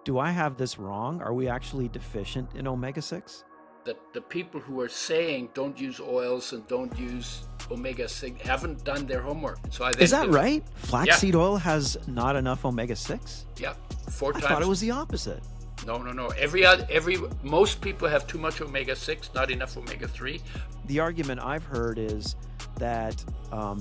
Do I have this wrong? Are we actually deficient in omega-6? That the people who are saying don't use oils and don't use omega-6 haven't done their homework. So Is that right? Flaxseed Yeah. oil has not enough omega-6? Yeah, four I times. thought it was the opposite. No. Most people have too much omega-6, not enough omega-3. The argument I've heard is that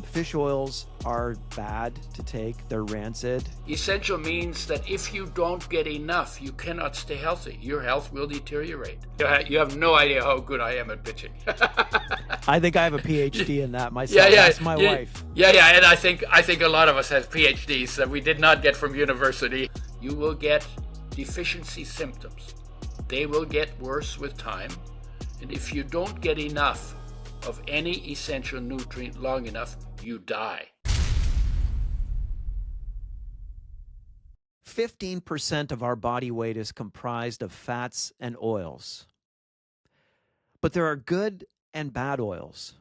fish oils are bad to take. They're rancid. Essential means that if you don't get enough, you cannot stay healthy. Your health will deteriorate. You have no idea how good I am at pitching. I think I have a PhD in that myself. Yeah. That's my wife. Yeah, and I think a lot of us have PhDs that we did not get from university. You will get deficiency symptoms. They will get worse with time. And if you don't get enough of any essential nutrient long enough, you die. 15% of our body weight is comprised of fats and oils. But there are good and bad oils.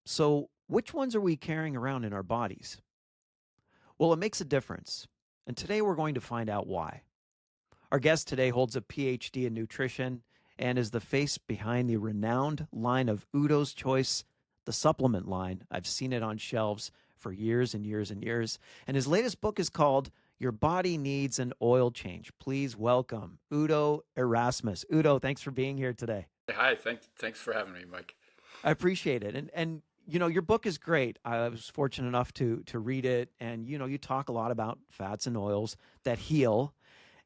So which ones are we carrying around in our bodies? Well, it makes a difference. And today we're going to find out why. Our guest today holds a PhD in nutrition and is the face behind the renowned line of Udo's Choice, the supplement line. I've seen it on shelves for years and years and years. And his latest book is called Your Body Needs an Oil Change. Please welcome Udo Erasmus. Udo, thanks for being here today. Hi, thanks for having me, Mike. I appreciate it. And you know, your book is great. I was fortunate enough to read it. And, you know, you talk a lot about fats and oils that heal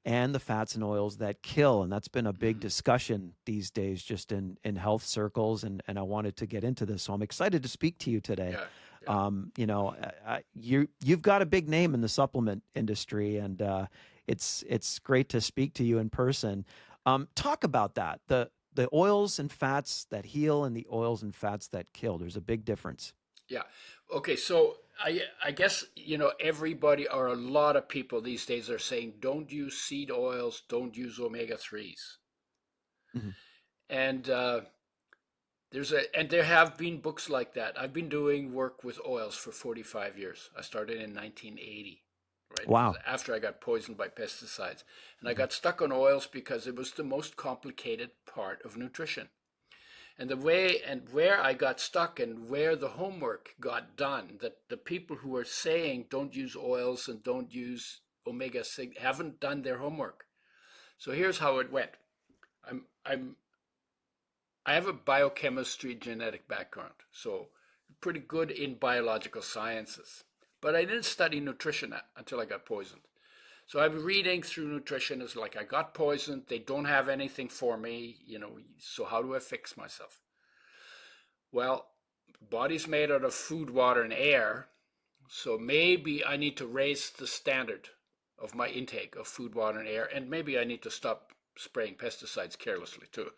and the fats and oils that kill. And that's been a big discussion these days, just in health circles. And I wanted to get into this. So I'm excited to speak to you today. Yeah. You know, you've got a big name in the supplement industry, and it's great to speak to you in person. Talk about that. The oils and fats that heal and the oils and fats that kill. There's a big difference. Yeah. Okay. So I guess, you know, everybody or a lot of people these days are saying, don't use seed oils, don't use omega-3s. Mm-hmm. And there have been books like that. I've been doing work with oils for 45 years. I started in 1980, right? Wow. After I got poisoned by pesticides. And I got stuck on oils because it was the most complicated part of nutrition. And the way and where I got stuck and where the homework got done, that the people who are saying don't use oils and don't use omega-6 haven't done their homework. So here's how it went. I have a biochemistry genetic background, so pretty good in biological sciences. But I didn't study nutrition until I got poisoned. So I'm reading through nutrition. It's like I got poisoned. They don't have anything for me, you know. So how do I fix myself? Well, body's made out of food, water, and air. So maybe I need to raise the standard of my intake of food, water, and air, and maybe I need to stop spraying pesticides carelessly too,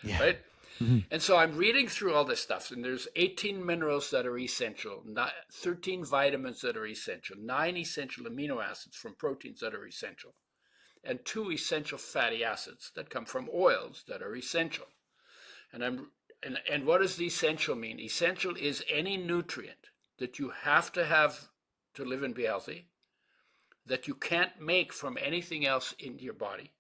Yeah. right? Mm-hmm. And so I'm reading through all this stuff, and there's 18 minerals that are essential, 13 vitamins that are essential, 9 essential amino acids from proteins that are essential, and 2 essential fatty acids that come from oils that are essential. And what does the essential mean? Essential is any nutrient that you have to live and be healthy, that you can't make from anything else in your body,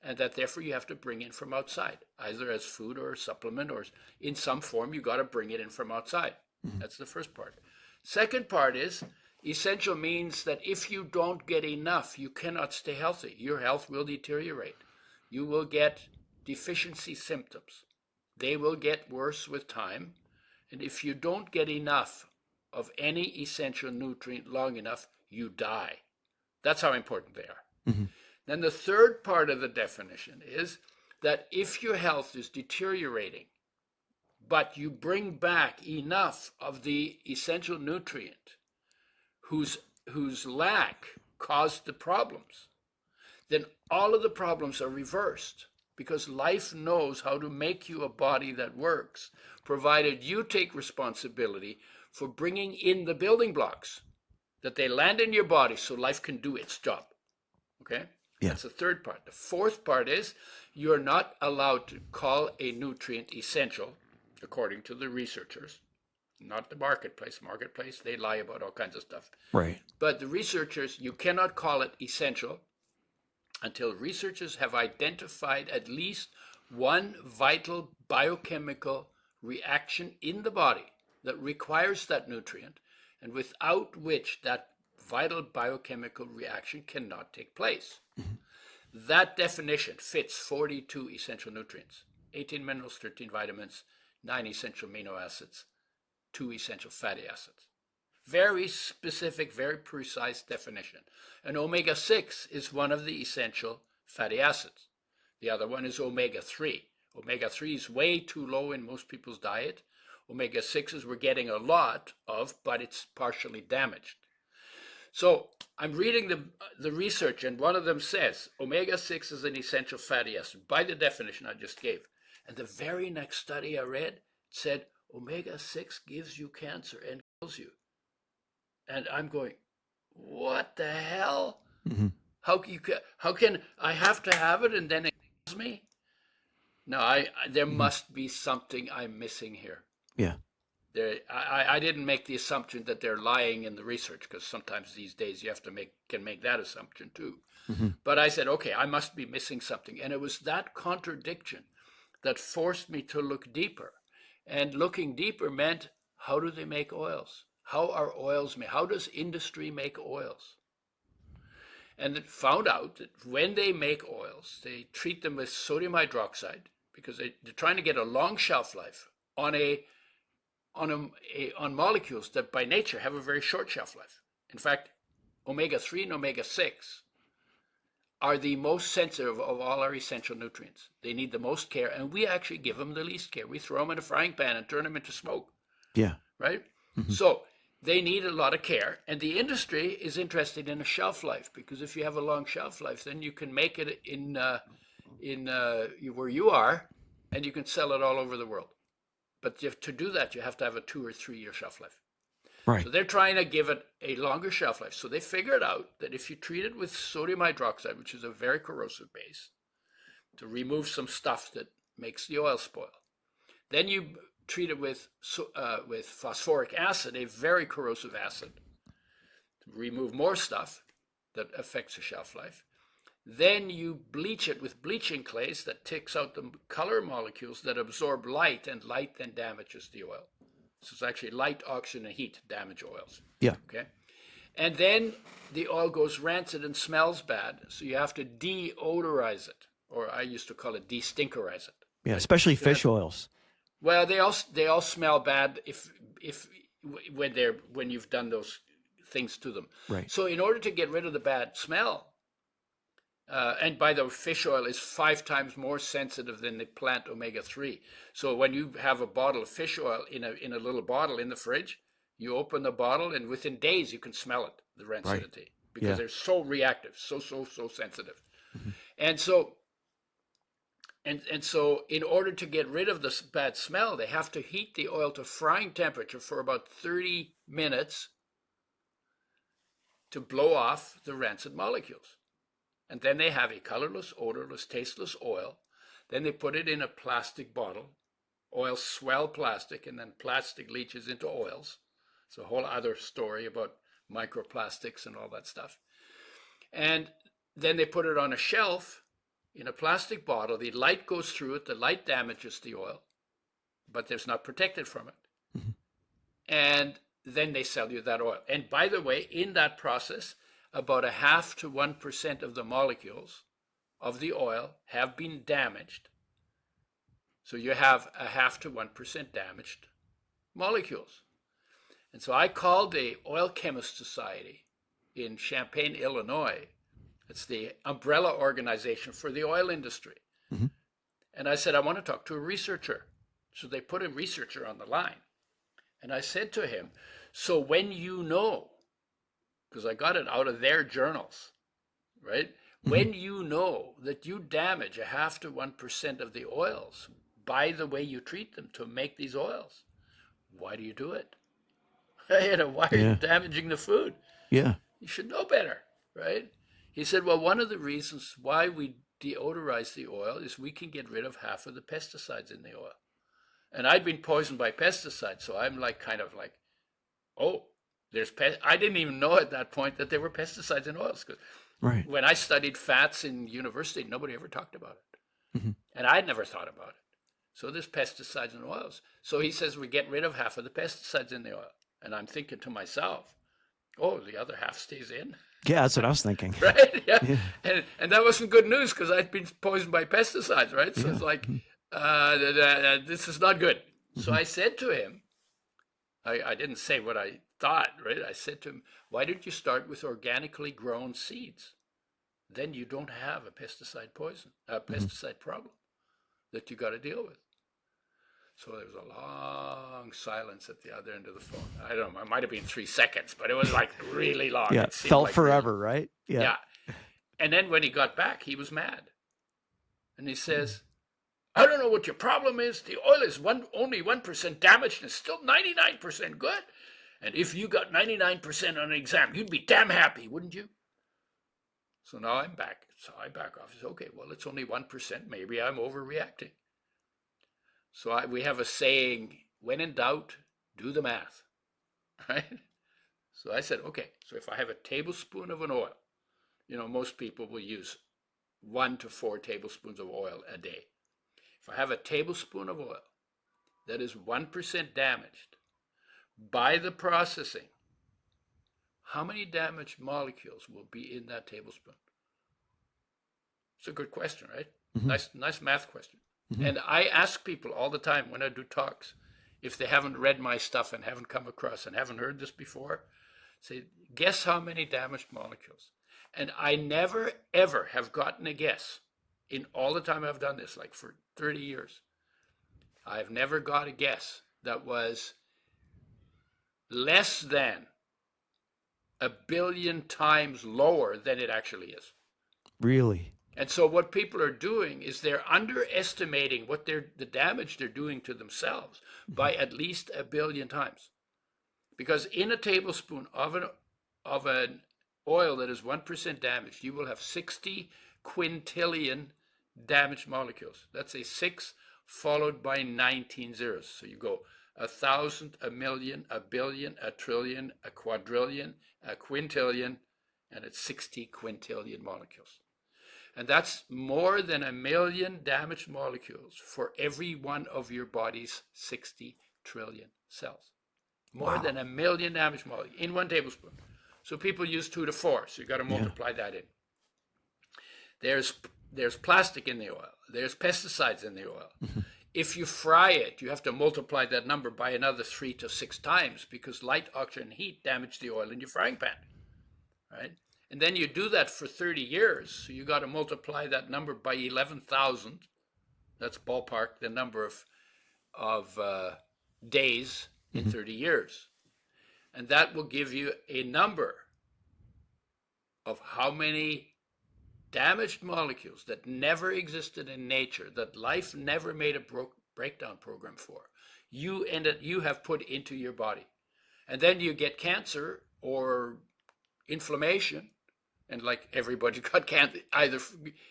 and that therefore you have to bring in from outside, either as food or a supplement or in some form. You got to bring it in from outside. Mm-hmm. That's the first part. Second part is essential means that if you don't get enough, you cannot stay healthy. Your health will deteriorate. You will get deficiency symptoms. They will get worse with time. And if you don't get enough of any essential nutrient long enough, you die. That's how important they are. Mm-hmm. Then the third part of the definition is that if your health is deteriorating, but you bring back enough of the essential nutrient whose lack caused the problems, then all of the problems are reversed, because life knows how to make you a body that works, provided you take responsibility for bringing in the building blocks, that they land in your body so life can do its job. Okay? Yeah. That's the third part. The fourth part is you're not allowed to call a nutrient essential, according to the researchers, not the marketplace. Marketplace, they lie about all kinds of stuff. Right. But the researchers, you cannot call it essential until researchers have identified at least one vital biochemical reaction in the body that requires that nutrient and without which that vital biochemical reaction cannot take place. That definition fits 42 essential nutrients, 18 minerals, 13 vitamins, 9 essential amino acids, 2 essential fatty acids. Very specific, very precise definition. And omega-6 is one of the essential fatty acids. The other one is omega-3. Omega-3 is way too low in most people's diet. Omega-6s we're getting a lot of, but it's partially damaged. So I'm reading the research, and one of them says omega-6 is an essential fatty acid by the definition I just gave. And the very next study I read said omega-6 gives you cancer and kills you. And I'm going, what the hell? Mm-hmm. How can I have to have it and then it kills me? No, there must be something I'm missing here. Yeah. I didn't make the assumption that they're lying in the research, because sometimes these days you have to can make that assumption too. Mm-hmm. But I said, okay, I must be missing something. And it was that contradiction that forced me to look deeper. And looking deeper meant, how do they make oils? How are oils made? How does industry make oils? And it found out that when they make oils, they treat them with sodium hydroxide because they're trying to get a long shelf life on molecules that by nature have a very short shelf life. In fact, omega-3 and omega-6 are the most sensitive of all our essential nutrients. They need the most care, and we actually give them the least care. We throw them in a frying pan and turn them into smoke. Yeah. Right? Mm-hmm. So they need a lot of care, and the industry is interested in a shelf life, because if you have a long shelf life, then you can make it in where you are, and you can sell it all over the world. But to do that, you have to have a 2 or 3 year shelf life. Right. So they're trying to give it a longer shelf life. So they figured out that if you treat it with sodium hydroxide, which is a very corrosive base, to remove some stuff that makes the oil spoil, then you treat it with phosphoric acid, a very corrosive acid, to remove more stuff that affects the shelf life. Then you bleach it with bleaching clays that takes out the color molecules that absorb light, and light then damages the oil. So it's actually light, oxygen, and heat damage oils. Yeah. Okay. And then the oil goes rancid and smells bad, so you have to deodorize it, or I used to call it de-stinkerize it. Yeah, especially fish oils. Well, they all smell bad when you've done those things to them. Right. So in order to get rid of the bad smell, and by the way, fish oil is 5 times more sensitive than the plant omega-3. So when you have a bottle of fish oil in a little bottle in the fridge, you open the bottle, and within days you can smell it, the rancidity, right, because they're so reactive, so sensitive. Mm-hmm. And so in order to get rid of this bad smell, they have to heat the oil to frying temperature for about 30 minutes to blow off the rancid molecules. And then they have a colorless, odorless, tasteless oil. Then they put it in a plastic bottle. Oils swell plastic, and then plastic leaches into oils. It's a whole other story about microplastics and all that stuff. And then they put it on a shelf in a plastic bottle. The light goes through it. The light damages the oil, but it's not protected from it. Mm-hmm. And then they sell you that oil. And by the way, in that process, about 0.5 to 1% of the molecules of the oil have been damaged. So you have 0.5 to 1% damaged molecules. And so I called the Oil Chemist Society in Champaign, Illinois. It's the umbrella organization for the oil industry. Mm-hmm. And I said, I want to talk to a researcher. So they put a researcher on the line. And I said to him, so when you know, because I got it out of their journals, right? Mm-hmm. When you know that you damage 0.5 to 1% of the oils by the way you treat them to make these oils, why do you do it? Why are you damaging the food? Yeah. You should know better, right? He said, well, one of the reasons why we deodorize the oil is we can get rid of half of the pesticides in the oil. And I'd been poisoned by pesticides, so I'm kind of like, oh, I didn't even know at that point that there were pesticides in oils. Right. When I studied fats in university, nobody ever talked about it. Hmm. And I'd never thought about it. So there's pesticides and oils. So he says we get rid of half of the pesticides in the oil. And I'm thinking to myself, oh, the other half stays in. Yeah, that's what I was thinking. Right? Yeah. Yeah. And that wasn't good news because I'd been poisoned by pesticides, right? So Yeah. it's like, Mhm. this is not good. So Mhm. I said to him, I didn't say what I thought, right? I said to him, why don't you start with organically grown seeds? Then you don't have a Mhm. pesticide problem that you got to deal with. So there was a long silence at the other end of the phone. I don't know, it might have been 3 seconds, but it was like really long. Yeah. It seemed Felt like really, forever, right? Yeah. yeah. And then when he got back, he was mad. And he Mhm. says, I don't know what your problem is. The oil is only 1% damaged and it's still 99% good. And if you got 99% on an exam, you'd be damn happy, wouldn't you? So now I'm back. So I back off. I say, okay, well, it's only 1%. Maybe I'm overreacting. So we have a saying, when in doubt, do the math, right? So I said, okay, so if I have a tablespoon of an oil, most people will use 1 to 4 tablespoons of oil a day. If I have a tablespoon of oil that is 1% damaged by the processing, how many damaged molecules will be in that tablespoon? It's a good question, right? Mhm. Nice math question. Mhm. And I ask people all the time when I do talks, if they haven't read my stuff and haven't come across and haven't heard this before, say, guess how many damaged molecules? And I never, ever have gotten a guess in all the time I've done this, like for 30 years. I've never got a guess that was less than 1 billion times lower than it actually is. Really? And so what people are doing is they're underestimating the damage they're doing to themselves Mhm. by at least 1 billion times. Because in a tablespoon of an oil that is 1% damaged, you will have 60 quintillion damaged molecules. That's a 6 followed by 19 zeros. So you go 1,000, a million, a billion, a trillion, a quadrillion, a quintillion, and it's 60 quintillion molecules. And that's more than 1 million damaged molecules for every one of your body's 60 trillion cells. More Wow. than 1 million damaged molecules in 1 tablespoon. So people use 2 to 4, so you got to Yeah. multiply that in. There's there's plastic in the oil. There's pesticides in the oil. Mhm. If you fry it, you have to multiply that number by another 3 to 6 times because light, oxygen, and heat damage the oil in your frying pan, right? And then you do that for 30 years, so you got to multiply that number by 11,000. That's ballpark the number of days in Mhm. 30 years. And that will give you a number of how many damaged molecules that never existed in nature, that life never made a breakdown program for, you have put into your body. And then you get cancer or inflammation, and like everybody got cancer, either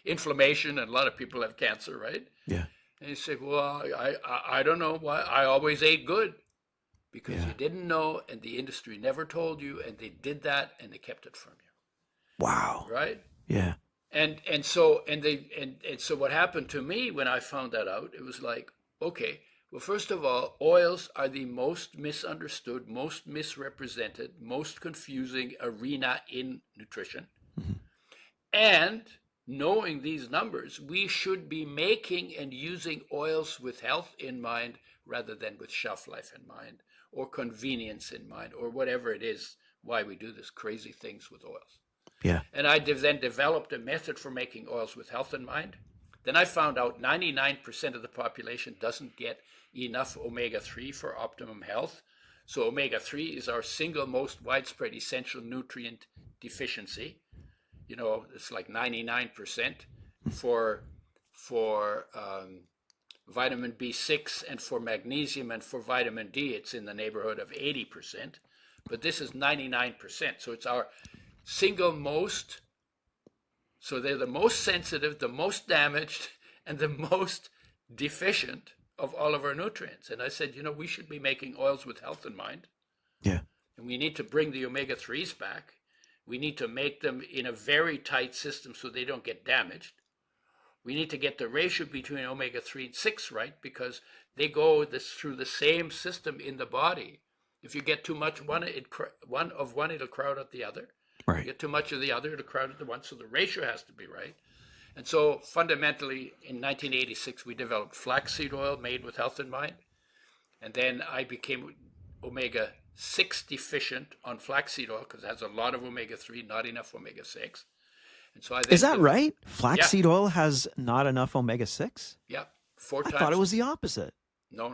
inflammation, and a lot of people have cancer, right? Yeah. And you say, well, I don't know why I always ate good, because Yeah. you didn't know, and the industry never told you, and they did that, and they kept it from Wow. you, right? Yeah. And so what happened to me when I found that out, it was like, okay, well, first of all, oils are the most misunderstood, most misrepresented, most confusing arena in nutrition. Mhm. And knowing these numbers, we should be making and using oils with health in mind rather than with shelf life in mind or convenience in mind or whatever it is why we do this crazy things with oils. Yeah. And I then developed a method for making oils with health in mind. Then I found out 99% of the population doesn't get enough omega-3 for optimum health. So omega-3 is our single most widespread essential nutrient deficiency. It's like 99% for vitamin B6 and for magnesium, and for vitamin D, it's in the neighborhood of 80%. But this is 99%. So it's our single most, so they're the most sensitive, the most damaged, and the most deficient of all of our nutrients. And I said, we should be making oils with health in mind. Yeah. And we need to bring the omega-3s back. We need to make them in a very tight system so they don't get damaged. We need to get the ratio between omega-3 and 6 right, because they go through the same system in the body. If you get too much one, it'll crowd out the other. Right. You get too much of the other, it'll crowd out the one. So the ratio has to be right. And so fundamentally, in 1986, we developed flaxseed oil made with health in mind. And then I became omega-6 deficient on flaxseed oil because it has a lot of omega-3, not enough omega-6. And so I then Is that right? yeah, Flaxseed oil has not enough omega-6? yeah, four I thought it times. was the opposite. No.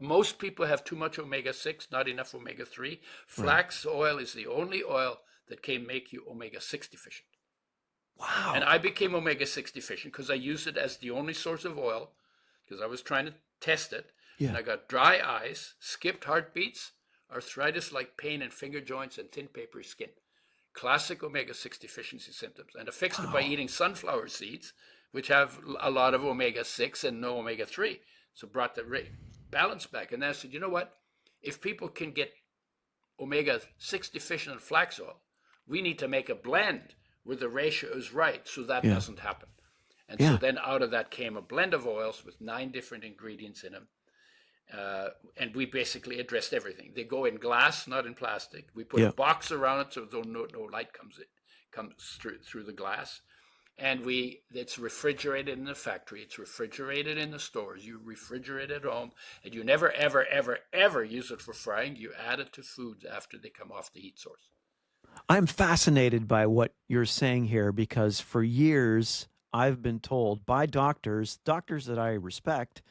Most people have too much omega-6, not enough omega-3. Right. Flax oil is the only oil that can make you omega-6 deficient. Wow. And I became omega-6 deficient because I used it as the only source of oil because I was trying to test it. Yeah. And I got dry eyes, skipped heartbeats, arthritis-like pain in finger joints, and thin papery skin. Classic omega-6 deficiency symptoms. And I fixed it by eating sunflower seeds, which have a lot of omega-6 and no omega-3. So brought the balance back. And then I said, you know what? If people can get omega-6 deficient in flax oil, we need to make a blend where the ratio is right so that doesn't happen. And so then out of that came a blend of oils with 9 different ingredients in them. And we basically addressed everything. They go in glass, not in plastic. We put a box around it so no light comes through the glass. And it's refrigerated in the factory. It's refrigerated in the stores. You refrigerate at home, and you never, ever, ever, ever use it for frying. You add it to foods after they come off the heat source. I'm fascinated by what you're saying here because for years I've been told by doctors that I respect,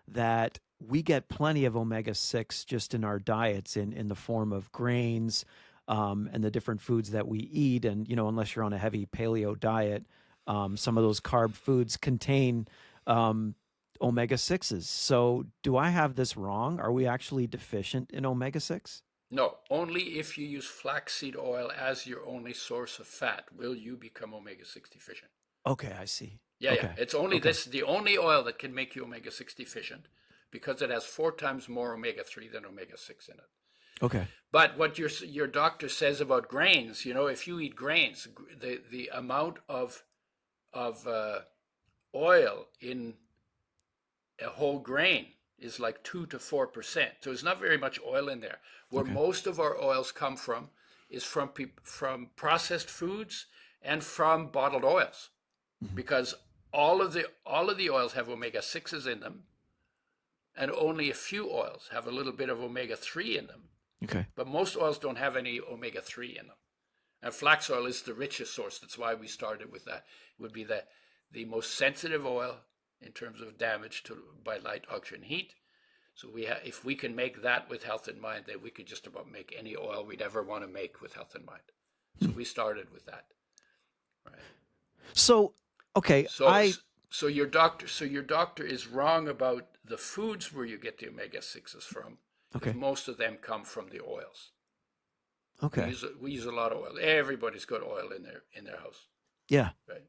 that we get plenty of omega-6 just in our diets in the form of grains and the different foods that we eat. And, unless you're on a heavy paleo diet, some of those carb foods contain omega-6s. So do I have this wrong? Are we actually deficient in omega-6? No, only if you use flaxseed oil as your only source of fat will you become omega-6 deficient. Okay, I see. Yeah. It's only the only oil that can make you omega-6 deficient because it has 4 times more omega-3 than omega-6 in it. Okay. But what your doctor says about grains, if you eat grains, the amount of oil in a whole grain is like 2 to 4%. So there's not very much oil in there. Where most of our oils come from is from processed foods and from bottled oils, because all of the oils have omega-6s in them, and only a few oils have a little bit of omega-3 in them. Okay. But most oils don't have any omega-3 in them. And flax oil is the richest source. That's why we started with that. It would be the most sensitive oil in terms of damage by light, oxygen, heat. So if we can make that with health in mind, then we could just about make any oil we'd ever want to make with health in mind. So we started with that. Right. So, okay. So your doctor is wrong about the foods where you get the omega-6s from. Okay. Most of them come from the oils. Okay. We use a lot of oil. Everybody's got oil in their house. Yeah. Right.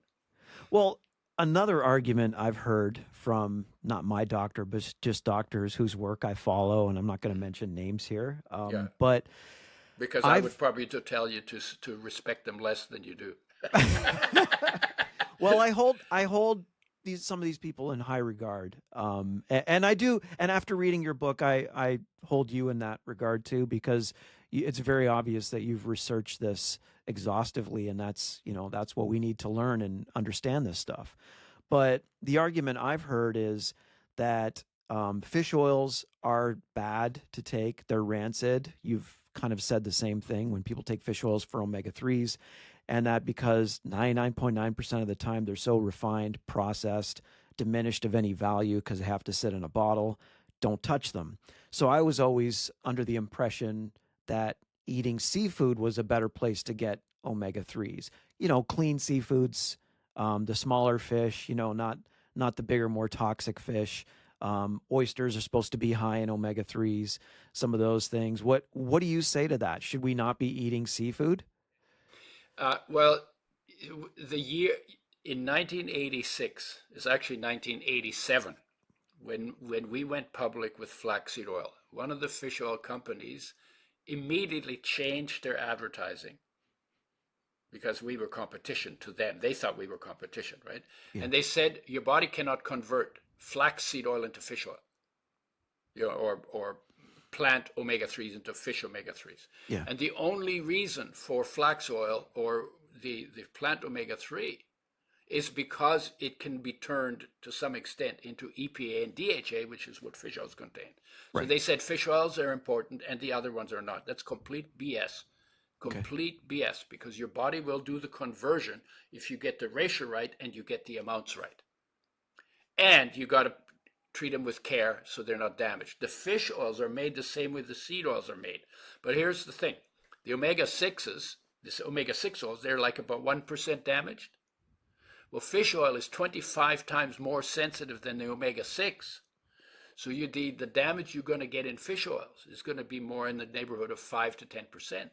Well, another argument I've heard from not my doctor, but just doctors whose work I follow, and I'm not going to mention names here, but because I would probably tell you to respect them less than you do. Well, I hold some of these people in high regard, and I do. And after reading your book, I hold you in that regard too, because it's very obvious that you've researched this exhaustively, and that's what we need to learn and understand this stuff. But the argument I've heard is that fish oils are bad to take. They're rancid. You've kind of said the same thing when people take fish oils for omega-3s, and that because 99.9% of the time they're so refined, processed, diminished of any value because they have to sit in a bottle, don't touch them. So I was always under the impression that eating seafood was a better place to get omega-3s. Clean seafoods, the smaller fish, not the bigger, more toxic fish. Oysters are supposed to be high in omega-3s, some of those things. What do you say to that? Should we not be eating seafood? Well, the year in 1986 is actually 1987 when we went public with flaxseed oil. One of the fish oil companies immediately changed their advertising because we were competition to them. They thought we were competition, right? Yeah. And they said your body cannot convert flaxseed oil into fish oil, or plant omega-3s into fish omega-3s. Yeah. And the only reason for flax oil or the plant omega-3 is because it can be turned to some extent into EPA and DHA, which is what fish oils contain. So Right. they said fish oils are important and the other ones are not. That's complete BS. Okay. Complete BS, because your body will do the conversion if you get the ratio right and you get the amounts right. And you got to treat them with care so they're not damaged. The fish oils are made the same way the seed oils are made. But here's the thing. The omega-6s, this omega-6 oils, they're like about 1% damaged. Well, fish oil is 25 times more sensitive than the omega-6. So the damage you're going to get in fish oils is going to be more in the neighborhood of 5 to 10%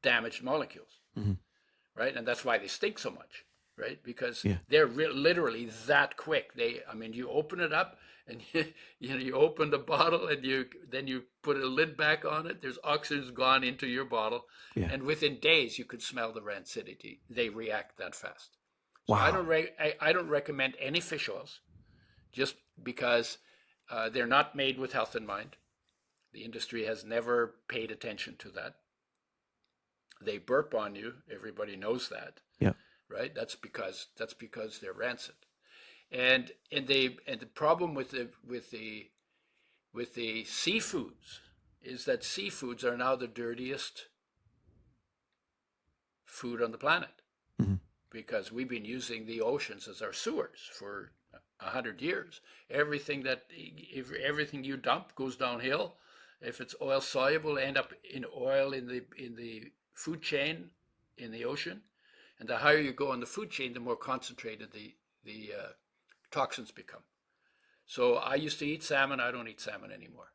damaged molecules, right? And that's why they stink so much, right? Because they're literally that quick. You open it up and you open the bottle and then you put a lid back on it. There's oxygen gone into your bottle, and within days you could smell the rancidity. They react that fast. So Wow. I don't recommend any fish oils, just because they're not made with health in mind. The industry has never paid attention to that. They burp on you. Everybody knows that. Yeah. Right. That's because they're rancid. And the problem with the seafoods is that seafoods are now the dirtiest food on the planet, because we've been using the oceans as our sewers for 100 years. Everything you dump goes downhill. If it's oil soluble, end up in oil in the food chain in the ocean, and the higher you go on the food chain, the more concentrated the toxins become. So I used to eat salmon. I don't eat salmon anymore.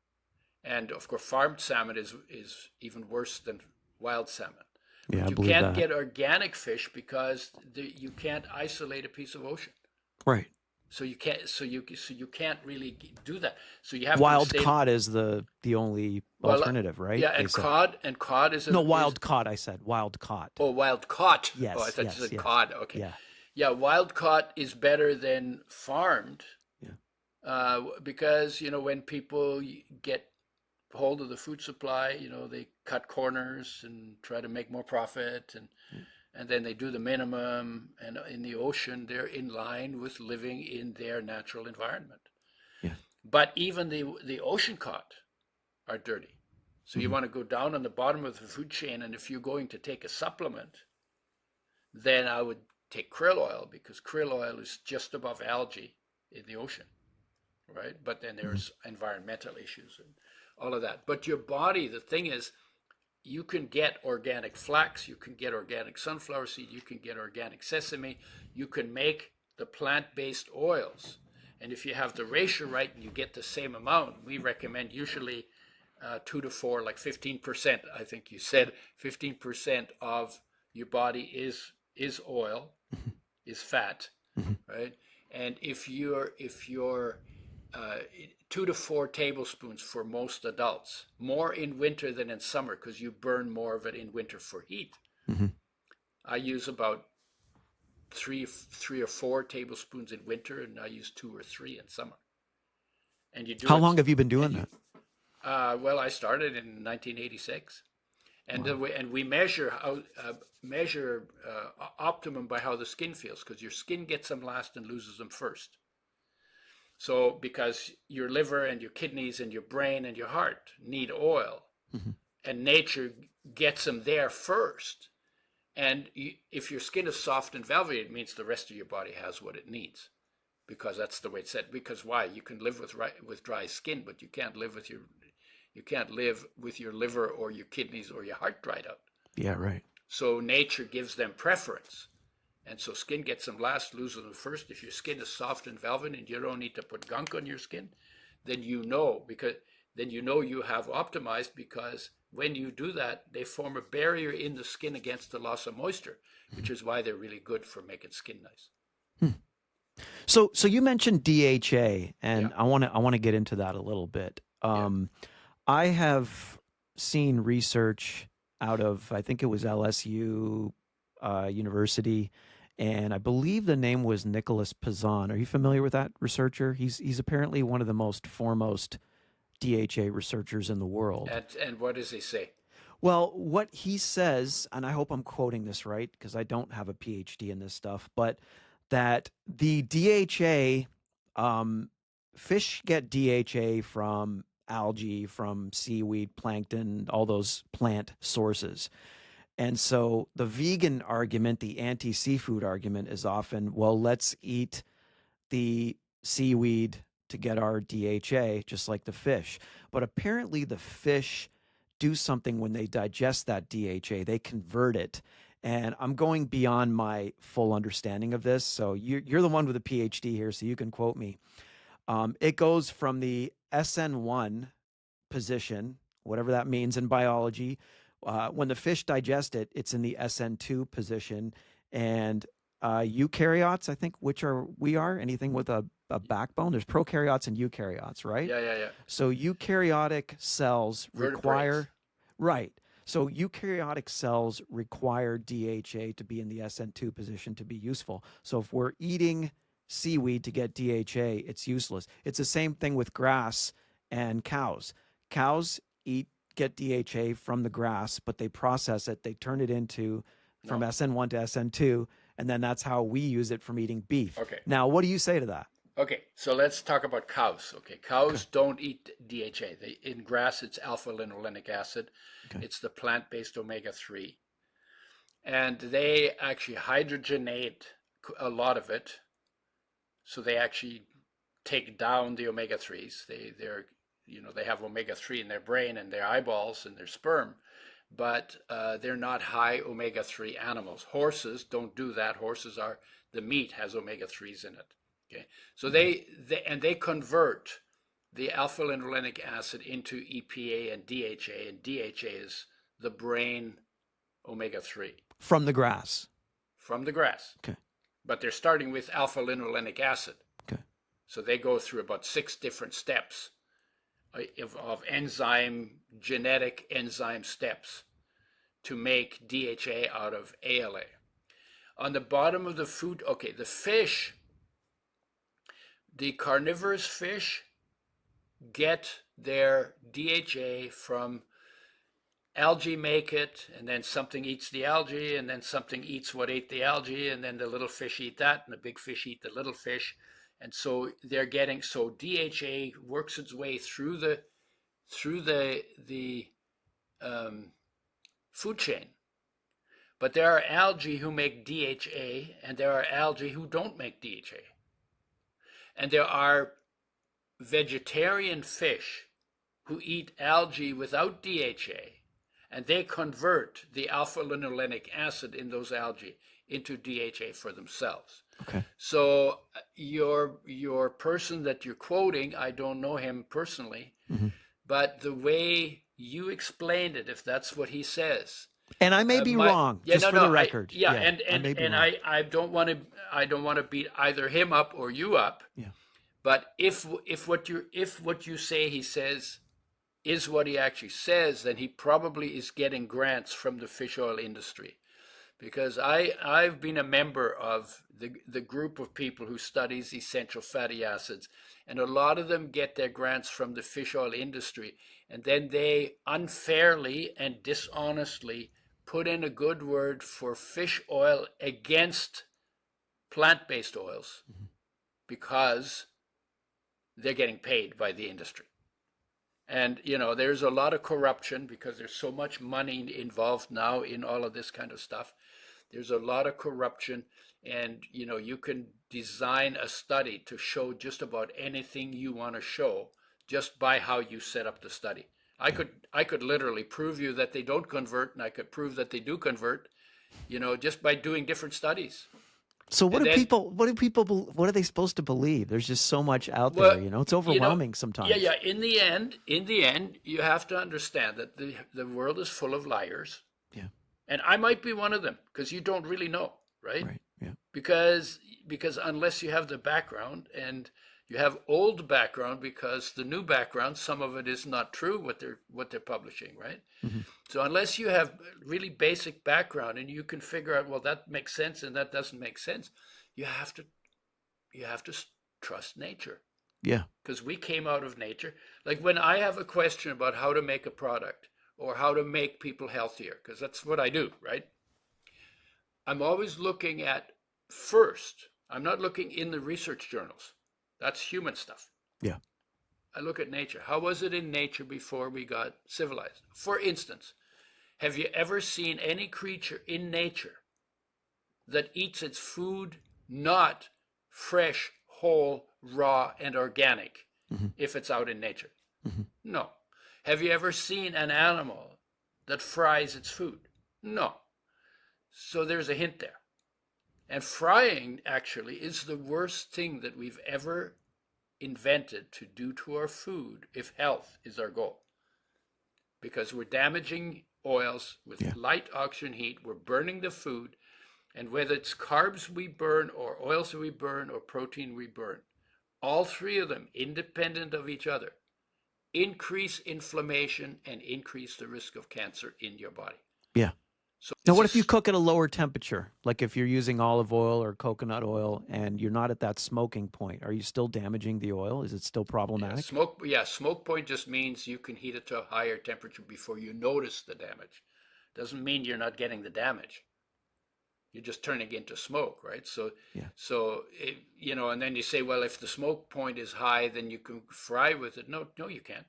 And of course, farmed salmon is even worse than wild salmon. Yeah, You can't get organic fish because you can't isolate a piece of ocean. Right. So you can't. So you can't really do that. So you have wild cod is the only alternative, right? Yeah, and cod is wild cod. I said wild cod. Oh, wild caught. Yes. Oh, I thought you said yes. cod. Okay. Yeah. Yeah, wild caught is better than farmed. Yeah. Because when people get hold of the food supply, they cut corners and try to make more profit, and then they do the minimum. And in the ocean, they're in line with living in their natural environment. Yeah. But even the ocean cod are dirty. So you want to go down on the bottom of the food chain, and if you're going to take a supplement, then I would take krill oil, because krill oil is just above algae in the ocean, right? But then there's environmental issues and all of that. But your body, the thing is, you can get organic flax, you can get organic sunflower seed, you can get organic sesame, you can make the plant-based oils. And if you have the ratio right and you get the same amount, we recommend usually 2 to 4, like 15%. I think you said 15% of your body is oil, is fat, right? And if you're 2 to 4 tablespoons for most adults, more in winter than in summer, because you burn more of it in winter for heat. I use about 3 or 4 tablespoons in winter, and I use 2 or 3 in summer. And you do. How long have you been doing that? Well, I started in 1986, and we measure optimum by how the skin feels, because your skin gets them last and loses them first. So because your liver and your kidneys and your brain and your heart need oil, and nature gets them there first. And if your skin is soft and velvety, it means the rest of your body has what it needs, because that's the way it's said. Because why? You can live with dry skin, but you can't live with your liver or your kidneys or your heart dried out. Yeah, right. So nature gives them preference. And so skin gets them last, loses them first. If your skin is soft and velvet and you don't need to put gunk on your skin, then you know you have optimized, because when you do that, they form a barrier in the skin against the loss of moisture, which is why they're really good for making skin nice. So you mentioned DHA, and I want to get into that a little bit. I have seen research out of, I think it was LSU, University, and I believe the name was Nicholas Pazan. Are you familiar with that researcher? He's apparently one of the most foremost DHA researchers in the world. And what does he say? Well, what he says, and I hope I'm quoting this right because I don't have a PhD in this stuff, but that the DHA, fish get DHA from algae, from seaweed, plankton, all those plant sources. And so the vegan argument, the anti seafood argument is often, well, let's eat the seaweed to get our DHA, just like the fish. But apparently, the fish do something when they digest that DHA, they convert it. And I'm going beyond my full understanding of this. So you're the one with a PhD here, so you can quote me. It goes from the SN1 position, whatever that means in biology. When the fish digest it, it's in the SN2 position. And eukaryotes, I think, which are anything with a backbone. There's prokaryotes and eukaryotes, right? Yeah. So eukaryotic cells Vertebrates. right. So eukaryotic cells require DHA to be in the SN2 position to be useful. So if we're eating seaweed to get DHA, it's useless. It's the same thing with grass and cows. Cows get DHA from the grass, but they process it. They turn it into from SN1 to SN2, and then that's how we use it from eating beef. Okay. Now, what do you say to that? Okay, so let's talk about cows. Okay, cows don't eat DHA. In grass, it's alpha-linolenic acid. Okay. It's the plant-based omega-3. And they actually hydrogenate a lot of it. So they actually take down the omega-3s. They have omega-3 in their brain and their eyeballs and their sperm, but they're not high omega-3 animals. Horses don't do that. The meat has omega-3s in it. Okay, so they convert the alpha-linolenic acid into EPA and DHA is the brain omega-3 from the grass. From the grass. Okay. But they're starting with alpha-linolenic acid. Okay. So they go through about 6 different steps of genetic enzyme steps to make DHA out of ALA. On the bottom of the food, okay, the carnivorous fish get their DHA from algae make it, and then something eats the algae, and then something eats what ate the algae, and then the little fish eat that, and the big fish eat the little fish. And so DHA works its way through the food chain. But there are algae who make DHA, and there are algae who don't make DHA. And there are vegetarian fish who eat algae without DHA, and they convert the alpha-linolenic acid in those algae into DHA for themselves. Okay. So your person that you're quoting, I don't know him personally, but the way you explained it, if that's what he says, and I may be wrong, just for the record. I don't want to beat either him up or you up. Yeah. But if what you say he says is what he actually says, then he probably is getting grants from the fish oil industry. Because I've been a member of the group of people who studies essential fatty acids, and a lot of them get their grants from the fish oil industry, and then they unfairly and dishonestly put in a good word for fish oil against plant-based oils because they're getting paid by the industry. And, there's a lot of corruption because there's so much money involved now in all of this kind of stuff. There's a lot of corruption, and, you can design a study to show just about anything you want to show just by how you set up the study. I could literally prove you that they don't convert, and I could prove that they do convert, just by doing different studies. So what are they supposed to believe? There's just so much out there, it's overwhelming sometimes. Yeah. In the end, you have to understand that the world is full of liars. Yeah. And I might be one of them because you don't really know, right? Right. Yeah. Because unless you have the background, and you have old background, because the new background, some of it is not true what they're publishing, right? So unless you have really basic background and you can figure out, well, that makes sense and that doesn't make sense, you have to trust nature, Yeah. because we came out of nature. Like when I have a question about how to make a product or how to make people healthier, because that's what I do, right? I'm always looking at first, I'm not looking in the research journals. That's human stuff. Yeah. I look at nature. How was it in nature before we got civilized? For instance, have you ever seen any creature in nature that eats its food not fresh, whole, raw, and organic Mm-hmm. if it's out in nature? Mm-hmm. No. Have you ever seen an animal that fries its food? No. So there's a hint there. And frying actually is the worst thing that we've ever invented to do to our food if health is our goal. Because we're damaging oils with light oxygen heat, we're burning the food, and whether it's carbs we burn or oils we burn or protein we burn, all three of them, independent of each other, increase inflammation and increase the risk of cancer in your body. Yeah. So now, what if you cook at a lower temperature? Like if you're using olive oil or coconut oil and you're not at that smoking point, are you still damaging the oil? Is it still problematic? Smoke point just means you can heat it to a higher temperature before you notice the damage. Doesn't mean you're not getting the damage. You're just turning into smoke, right? So and then you say, well, if the smoke point is high, then you can fry with it. No, you can't.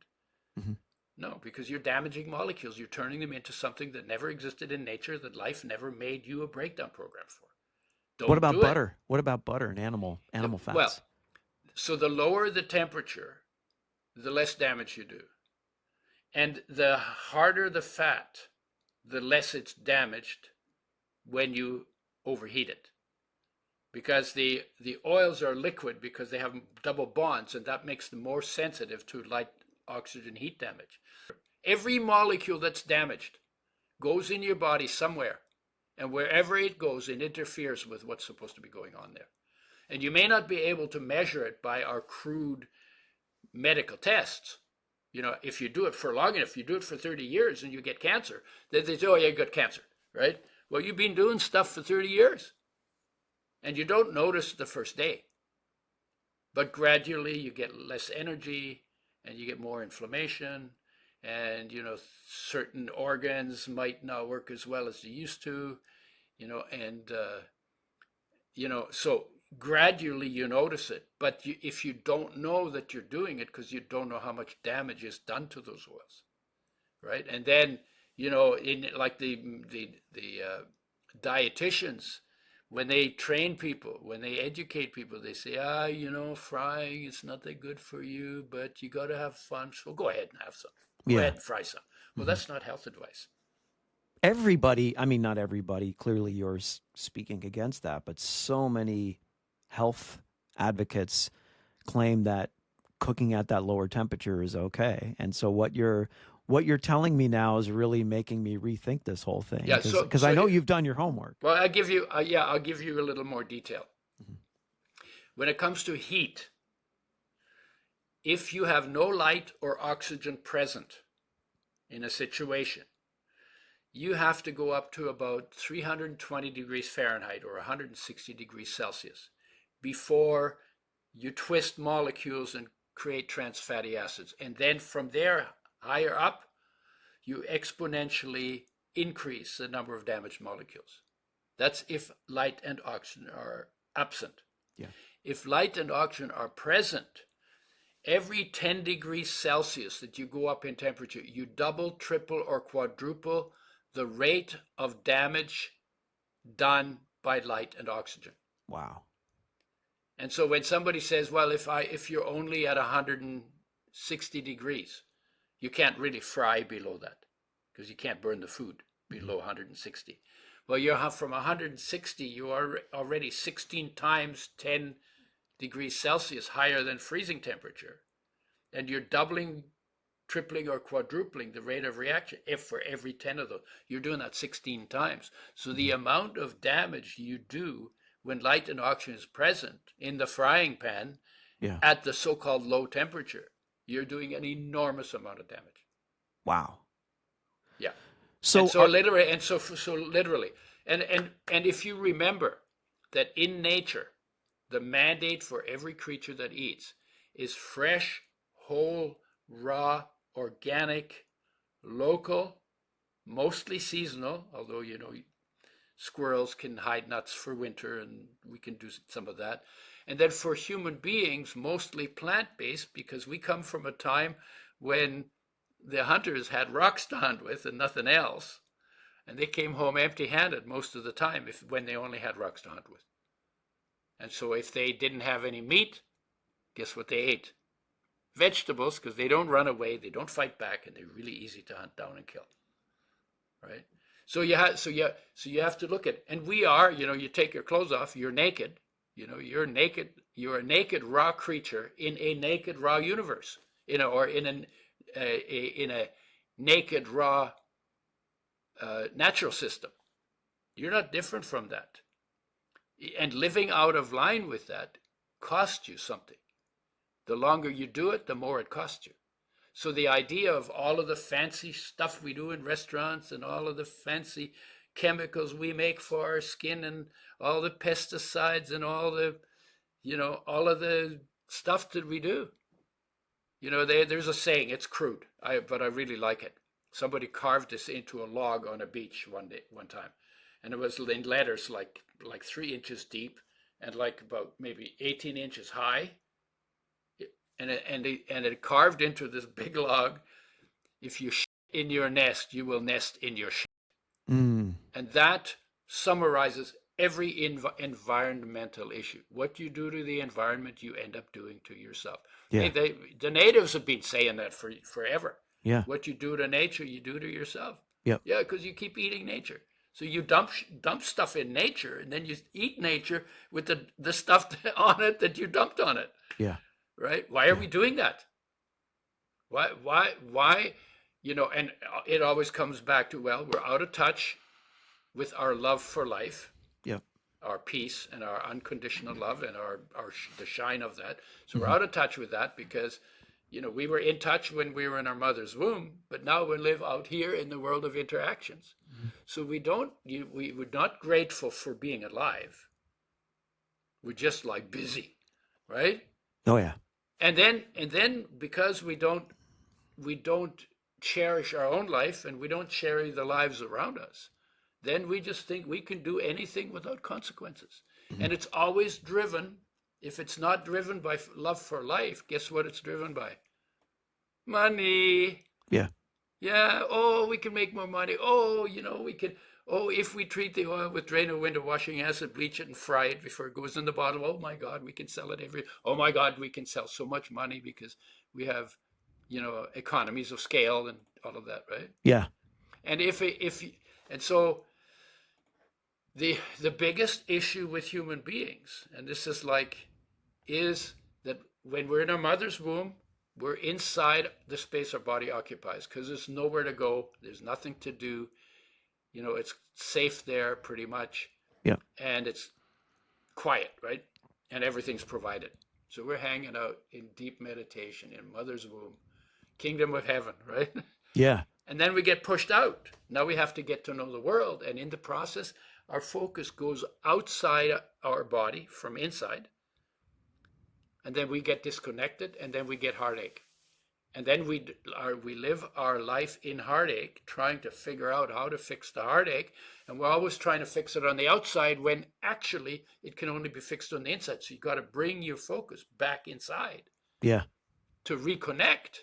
Mm-hmm. No, because you're damaging molecules. You're turning them into something that never existed in nature, that life never made you a breakdown program for. What about butter? What about butter and animal fats? Well, so the lower the temperature, the less damage you do. And the harder the fat, the less it's damaged when you overheat it. Because the oils are liquid because they have double bonds, and that makes them more sensitive to light oxygen heat damage. Every molecule that's damaged goes in your body somewhere, and wherever it goes, it interferes with what's supposed to be going on there. And you may not be able to measure it by our crude medical tests. If you do it for long enough, you do it for 30 years and you get cancer, then they say, oh, you got cancer, right? Well, you've been doing stuff for 30 years and you don't notice the first day. But gradually you get less energy and you get more inflammation, and certain organs might not work as well as they used to, so gradually you notice it. But if you don't know that you're doing it, because you don't know how much damage is done to those oils, right? And then in like the dietitians, when they train people, when they educate people, they say, frying is not that good for you, but you got to have fun. So go ahead and have some. Go ahead and fry some. Well, that's not health advice. Everybody, I mean, not everybody, clearly you're speaking against that, but so many health advocates claim that cooking at that lower temperature is okay. And so what you're telling me now is really making me rethink this whole thing. Yeah, because I know you've done your homework. Well, I'll give you a little more detail. Mm-hmm. When it comes to heat, if you have no light or oxygen present in a situation, you have to go up to about 320 degrees Fahrenheit or 160 degrees Celsius before you twist molecules and create trans fatty acids. And then from there, higher up, you exponentially increase the number of damaged molecules. That's if light and oxygen are absent. Yeah. If light and oxygen are present, every 10 degrees Celsius that you go up in temperature, you double, triple, or quadruple the rate of damage done by light and oxygen. Wow. And so when somebody says, well, if you're only at 160 degrees, you can't really fry below that because you can't burn the food below 160. Well, you're from 160, you are already 16 times 10 degrees Celsius higher than freezing temperature. And you're doubling, tripling, or quadrupling the rate of reaction for every 10 of those. You're doing that 16 times. So the amount of damage you do when light and oxygen is present in the frying pan at the so-called low temperature, you're doing an enormous amount of damage. Wow. Yeah. So, literally, and if you remember that in nature, the mandate for every creature that eats is fresh, whole, raw, organic, local, mostly seasonal, although, squirrels can hide nuts for winter and we can do some of that. And then for human beings, mostly plant-based, because we come from a time when the hunters had rocks to hunt with and nothing else. And they came home empty-handed most of the time when they only had rocks to hunt with. And so if they didn't have any meat, guess what they ate? Vegetables, because they don't run away, they don't fight back, and they're really easy to hunt down and kill. Right? So you have to look at, and we are, you take your clothes off, you're naked. You're naked. You're a naked raw creature in a naked raw universe, or in a naked raw natural system. You're not different from that. And living out of line with that costs you something. The longer you do it, the more it costs you. So the idea of all of the fancy stuff we do in restaurants and all of the fancy chemicals we make for our skin and all the pesticides and all the, all of the stuff that we do. There's a saying, it's crude, but I really like it. Somebody carved this into a log on a beach one time. And it was in letters like 3 inches deep and like about maybe 18 inches high. And it carved into this big log, if you shit in your nest, you will nest in your shit. And that summarizes every environmental issue. What you do to the environment, you end up doing to yourself. Yeah. Hey, the natives have been saying that forever. Yeah. What you do to nature, you do to yourself. Yep. Yeah, because you keep eating nature. So you dump stuff in nature, and then you eat nature with the stuff on it that you dumped on it. Yeah. Right? Why are we doing that? Why? And it always comes back to, well, we're out of touch with our love for life, Yep. our peace and our unconditional love and the shine of that. So we're out of touch with that because, we were in touch when we were in our mother's womb, but now we live out here in the world of interactions. So we're not grateful for being alive. We're just like busy, right? Oh yeah. And then because we don't cherish our own life and we don't cherish the lives around us, then we just think we can do anything without consequences. And it's always driven, if it's not driven by love for life, guess what it's driven by? Money. Yeah. Yeah. Oh, we can make more money. Oh, we can. Oh, if we treat the oil with Drano window washing acid, bleach it and fry it before it goes in the bottle. Oh my God, we can sell it oh my God, we can sell so much money because we have, economies of scale and all of that, right? Yeah. And so the biggest issue with human beings, and this is that when we're in our mother's womb, we're inside the space our body occupies because there's nowhere to go. There's nothing to do. It's safe there pretty much. Yeah. And it's quiet, right? And everything's provided. So we're hanging out in deep meditation in mother's womb, kingdom of heaven, right? Yeah. And then we get pushed out. Now we have to get to know the world. And in the process, our focus goes outside our body from inside. And then we get disconnected and then we get heartache. And then we live our life in heartache, trying to figure out how to fix the heartache. And we're always trying to fix it on the outside when actually it can only be fixed on the inside. So you got to bring your focus back inside. Yeah. To reconnect.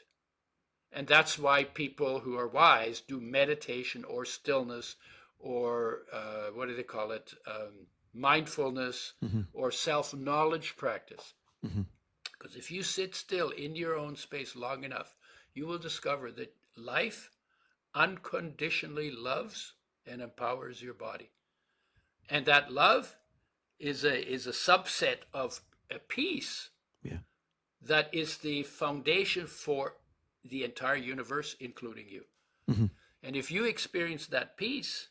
And that's why people who are wise do meditation or stillness or what do they call it? Mindfulness or self-knowledge practice. Because if you sit still in your own space long enough, you will discover that life unconditionally loves and empowers your body. And that love is a subset of a peace that is the foundation for the entire universe, including you. And if you experience that peace,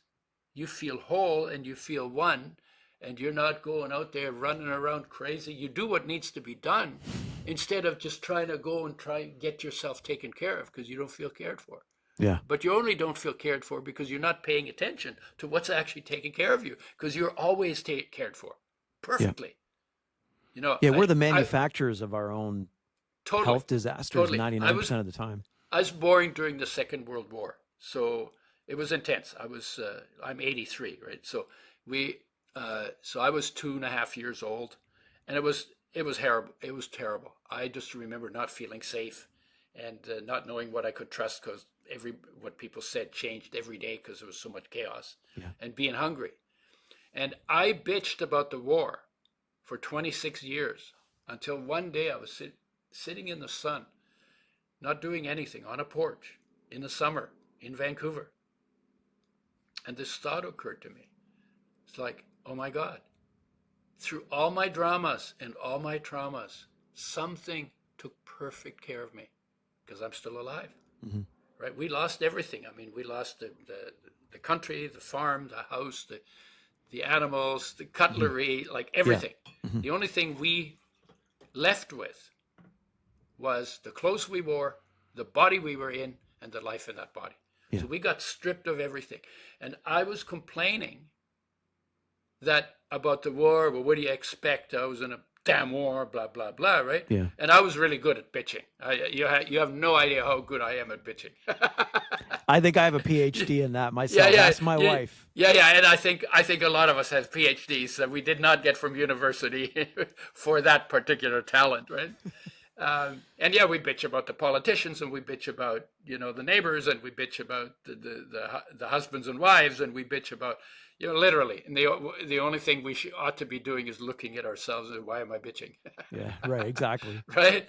you feel whole and you feel one, and you're not going out there running around crazy. You do what needs to be done instead of just trying to go and try and get yourself taken care of because you don't feel cared for. Yeah. But you only don't feel cared for because you're not paying attention to what's actually taking care of you, because you're always cared for Yeah. perfectly. You know, Yeah. We're the I manufacturers of our own totally, health disasters totally. 99% of the time. I was born during the Second World War, so it was intense. I'm 83, right? So so I was 2.5 years old, and it was terrible. It was terrible. I just remember not feeling safe, and not knowing what I could trust, because what people said changed every day because there was so much chaos, Yeah. and being hungry. And I bitched about the war for 26 years until one day I was sitting in the sun, not doing anything, on a porch in the summer in Vancouver. And this thought occurred to me. It's like, oh my God, through all my dramas and all my traumas, something took perfect care of me because I'm still alive. Mm-hmm. Right? We lost everything. I mean, we lost the country, the farm, the house, the animals, the cutlery, Mm-hmm. like Yeah. everything. Mm-hmm. The only thing we left with was the clothes we wore, the body we were in, and the life in that body. Yeah. So we got stripped of everything. And I was complaining that about the war. Well, what do you expect? I was in a damn war, blah, blah, blah, right? Yeah. And I was really good at bitching. You have no idea how good I am at bitching. I think I have a PhD in that myself. Yeah, Ask my wife. Yeah, and I think a lot of us have PhDs that we did not get from university for that particular talent, right? And yeah, we bitch about the politicians, and we bitch about the neighbors, and we bitch about the husbands and wives, and we bitch about literally. And the only thing we ought to be doing is looking at ourselves and, why am I bitching? Yeah. Right. Exactly. Right?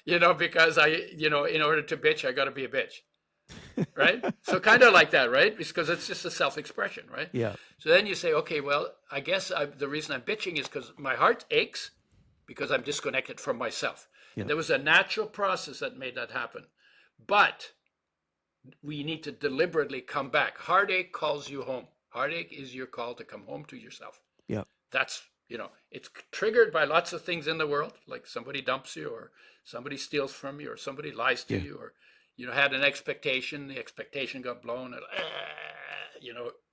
Because in order to bitch, I got to be a bitch. Right? So kind of like that, right? Because it's just a self-expression, right? Yeah. So then you say, okay, well, I guess the reason I'm bitching is because my heart aches because I'm disconnected from myself. Yeah. And there was a natural process that made that happen. But we need to deliberately come back. Heartache calls you home. Heartache is your call to come home to yourself. Yeah. That's, it's triggered by lots of things in the world, like somebody dumps you, or somebody steals from you, or somebody lies to Yeah. you, or had an expectation, the expectation got blown, and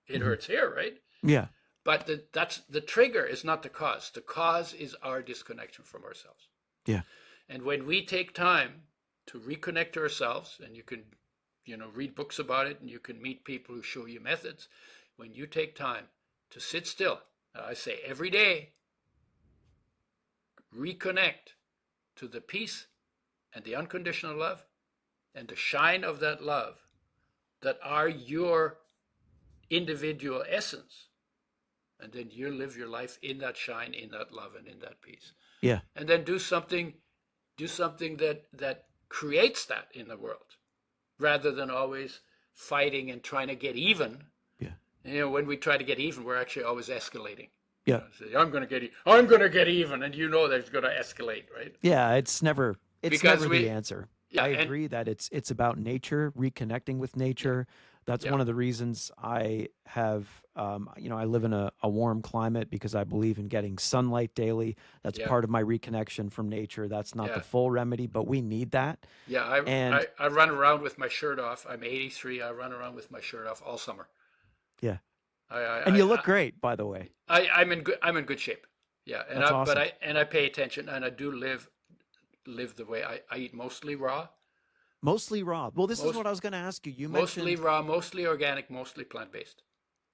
it hurts here, right? Yeah. But that's the trigger is not the cause. The cause is our disconnection from ourselves. Yeah. And when we take time to reconnect to ourselves, and you can, read books about it, and you can meet people who show you methods. When you take time to sit still, I say every day, reconnect to the peace and the unconditional love and the shine of that love that are your individual essence. And then you live your life in that shine, in that love, and in that peace. Yeah. And then do something that creates that in the world, rather than always fighting and trying to get even. Yeah. When we try to get even, we're actually always escalating. Yeah. Say, I'm going to get even, and there's going to escalate, right? Yeah. It's never the answer. Yeah, I agree that it's about nature, reconnecting with nature. That's one of the reasons I have, I live in a warm climate because I believe in getting sunlight daily. That's part of my reconnection from nature. That's not the full remedy, but we need that. Yeah, I run around with my shirt off. I'm 83. I run around with my shirt off all summer. Yeah, and you look great, by the way. I'm in good shape. Yeah, and that's awesome. But I pay attention, and I do live the way I eat mostly raw. Mostly raw. Well, this is what I was going to ask you. You mentioned mostly raw, mostly organic, mostly plant-based.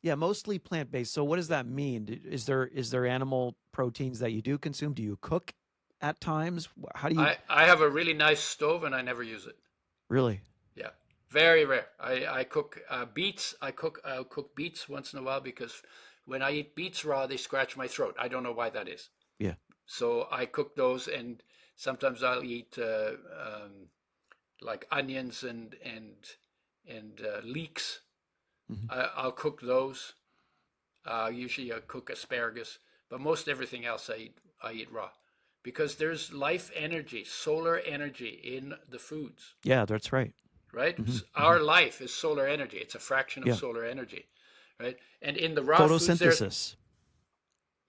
Yeah, mostly plant-based. So what does that mean? Is there animal proteins that you do consume? Do you cook at times? How do you I have a really nice stove, and I never use it. Really? Yeah. Very rare. I cook beets. I'll cook beets once in a while, because when I eat beets raw, they scratch my throat. I don't know why that is. Yeah. So I cook those, and sometimes I'll eat like onions and leeks. Mm-hmm. I'll cook those. Usually I cook asparagus, but most everything else I eat raw, because there's life energy, solar energy in the foods. Yeah, that's right. Right? Mm-hmm. Our life is solar energy. It's a fraction of solar energy, right? And in the raw photosynthesis. Foods,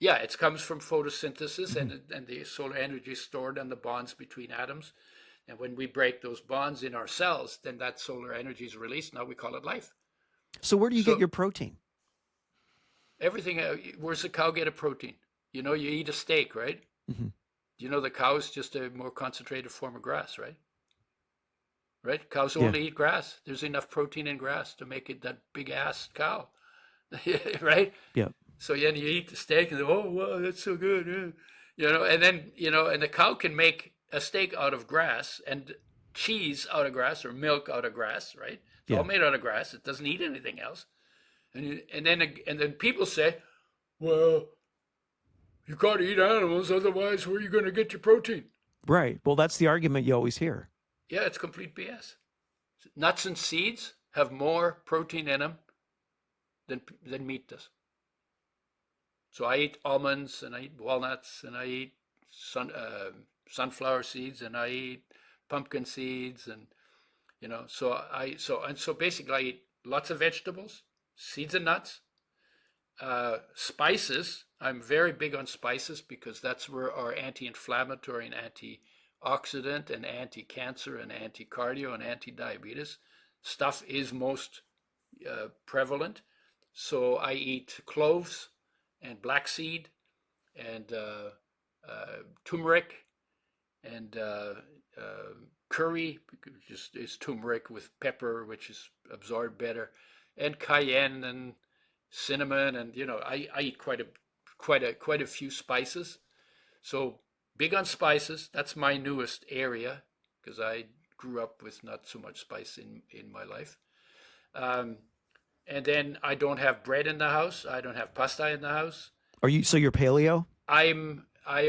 it comes from photosynthesis, and the solar energy is stored in the bonds between atoms. And when we break those bonds in our cells, then that solar energy is released. Now we call it life. So where do you get So your protein? everything, where's the cow get a protein? You eat a steak, right? Hmm. The cow is just a more concentrated form of grass, right? Right? Cows Yeah. only eat grass. There's enough protein in grass to make it that big ass cow, right? Yeah. So yeah, you eat the steak and oh wow, that's so good, and then and the cow can make a steak out of grass and cheese out of grass or milk out of grass, right? It's all Yeah. made out of grass. It doesn't eat anything else. And then people say, well, you got to eat animals, otherwise, where are you going to get your protein? Right. Well, that's the argument you always hear. Yeah, it's complete BS. Nuts and seeds have more protein in them than meat does. So I eat almonds and I eat walnuts and I eat sunflower seeds and I eat pumpkin seeds and so basically I eat lots of vegetables, seeds and nuts, spices. I'm very big on spices because that's where our anti-inflammatory and antioxidant and anti-cancer and anti-cardio and anti-diabetes stuff is most prevalent. So I eat cloves and black seed and turmeric and curry, just is turmeric with pepper, which is absorbed better, and cayenne and cinnamon, and I eat quite a few spices. So big on spices. That's my newest area because I grew up with not so much spice in my life. Um, and then I don't have bread in the house. I don't have pasta in the house. So you're paleo? I am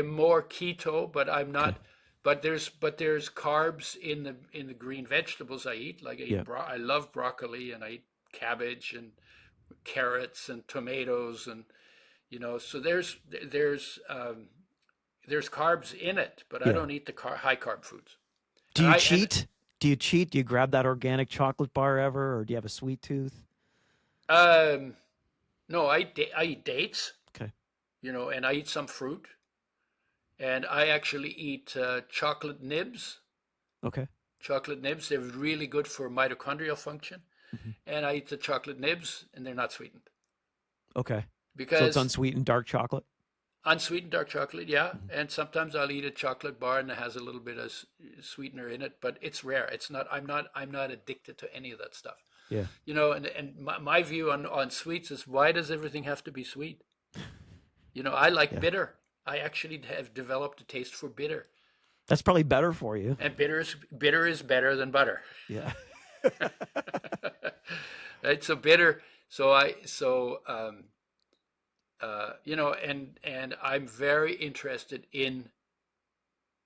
more keto, but I'm Okay. not. But there's carbs in the green vegetables I eat. Like Yeah. I love broccoli and I eat cabbage and carrots and tomatoes and so there's carbs in it, but I Yeah. don't eat the high carb foods. Do And you I and cheat? Do you cheat? Do you grab that organic chocolate bar ever, or do you have a sweet tooth? um no, I eat dates, Okay. and I eat some fruit, and I actually eat chocolate nibs. Okay. Chocolate nibs, they're really good for mitochondrial function. Hmm. And I eat the chocolate nibs, and they're not sweetened Okay. So it's because unsweetened dark chocolate. unsweetened dark chocolate, yeah. Mhm. And sometimes I'll eat a chocolate bar and it has a little bit of sweetener in it, but it's rare. It's not. I'm not addicted to any of that stuff. Yeah. And my view on sweets is, why does everything have to be sweet? I like Yeah. bitter. I actually have developed a taste for bitter, That's probably better for you. and bitter is better than butter. Yeah. Right? So bitter. So I so and I'm very interested in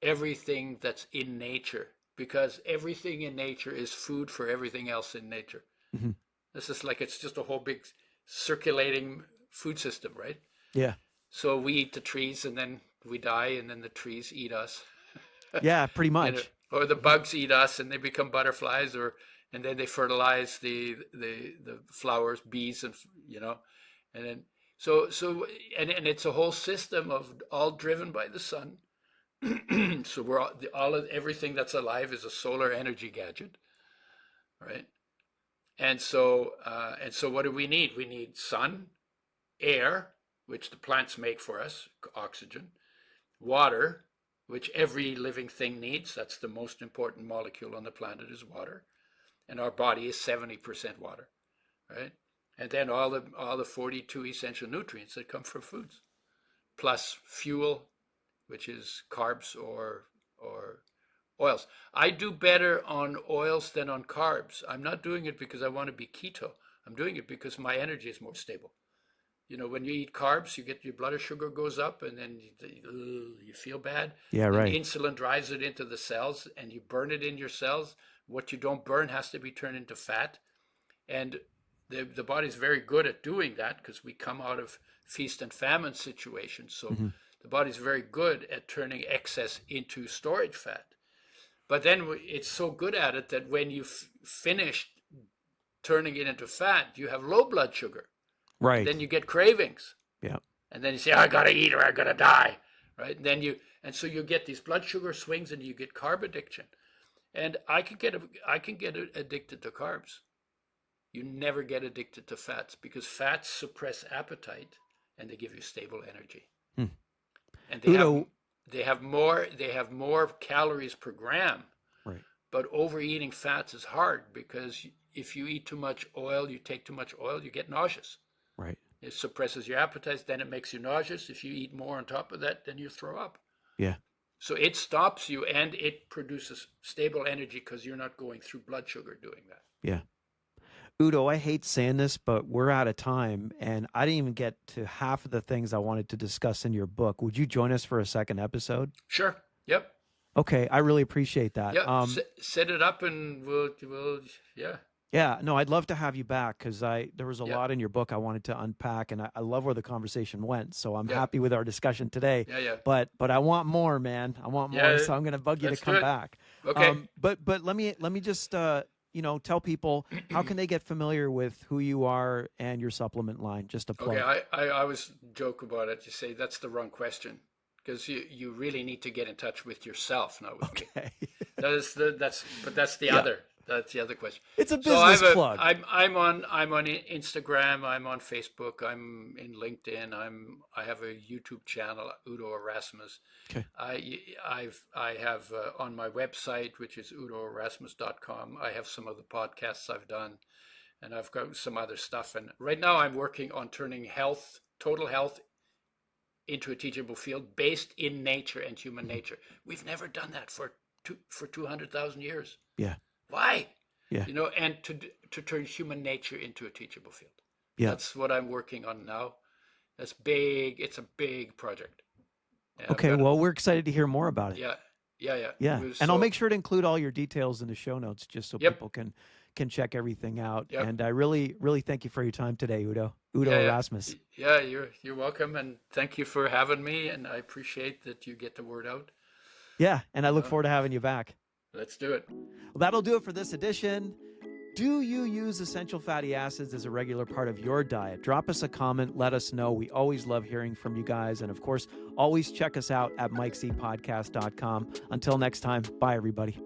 everything that's in nature because everything in nature is food for everything else in nature. Hmm. This is like it's just a whole big circulating food system, right? Yeah. So we eat the trees and then we die and then the trees eat us. Yeah. Pretty much. Or the bugs eat us and they become butterflies, or and then they fertilize the flowers, bees, and then and it's a whole system of all driven by the sun. So we're all of everything that's alive is a solar energy gadget, right? And so what do we need? We need sun, air, which the plants make for us, oxygen, water, which every living thing needs. That's the most important molecule on the planet is water, and our body is 70% water, right? And then all the 42 essential nutrients that come from foods, plus fuel, which is carbs or oils. I do better on oils than on carbs. I'm not doing it because I want to be keto. I'm doing it because my energy is more stable. When you eat carbs, you get your blood sugar goes up, and then you feel bad. Yeah. Then Right. insulin drives it into the cells, and you burn it in your cells. What you don't burn has to be turned into fat, and the body's very good at doing that because we come out of feast and famine situations. So Hmm. the body's very good at turning excess into storage fat. But then it's so good at it that when you've finished turning it into fat, you have low blood sugar. And Right. then you get cravings. Yeah. And then you say, I gotta eat or I'm gonna die. Right? And so you get these blood sugar swings and you get carb addiction. And I can get addicted to carbs. You never get addicted to fats because fats suppress appetite and they give you stable energy. Hmm. And Udo, they have more calories per gram. right, But overeating fats is hard because if you eat too much oil, you take too much oil, you get nauseous. right. It suppresses your appetite, then it makes you nauseous. If you eat more on top of that, then you throw up. Yeah, So it stops you and it produces stable energy because you're not going through blood sugar doing that. yeah. Udo, I hate saying this, but we're out of time, and I didn't even get to half of the things I wanted to discuss in your book. Would you join us for a second episode? Sure. Yep. Okay, I really appreciate that. Yeah. Set it up and we'll yeah. Yeah, no, I'd love to have you back because there was a Yeah. lot in your book I wanted to unpack, and I love where the conversation went. So I'm Yeah. happy with our discussion today. Yeah. Yeah. But I want more, man. I want more. Yeah. So I'm gonna bug you to Let's do come it. back. Okay. But let me just tell people how can they get familiar with who you are and your supplement line. Just a plug. Okay. I always joke about it. You say that's the wrong question because you really need to get in touch with yourself, not with me. Okay. That's the Yeah. other. That's the other question. It's a So business plug. I'm on Instagram. I'm on Facebook. I'm in LinkedIn. I have a YouTube channel, Udo Erasmus. Okay. I have on my website, which is udoerasmus.com. I have some of the podcasts I've done, and I've got some other stuff. And right now I'm working on turning total health, into a teachable field based in nature and human nature. We've never done that for 200,000 years. Yeah. Why? Yeah. And to turn human nature into a teachable field. Yeah. That's what I'm working on now. That's big. It's a big project. And Okay. Well, we're excited to hear more about it. Yeah. Yeah. And I'll make sure to include all your details in the show notes just so Yep. people can check everything out. Yep. And I really, really thank you for your time today, Udo Erasmus. Yeah, you're welcome. And thank you for having me. And I appreciate that you get the word out. Yeah. And I look forward to having you back. Let's do it. Well, that'll do it for this edition. Do you use essential fatty acids as a regular part of your diet? Drop us a comment. Let us know. We always love hearing from you guys. And of course, always check us out at Mikeseapodcast.com. Until next time, bye, everybody.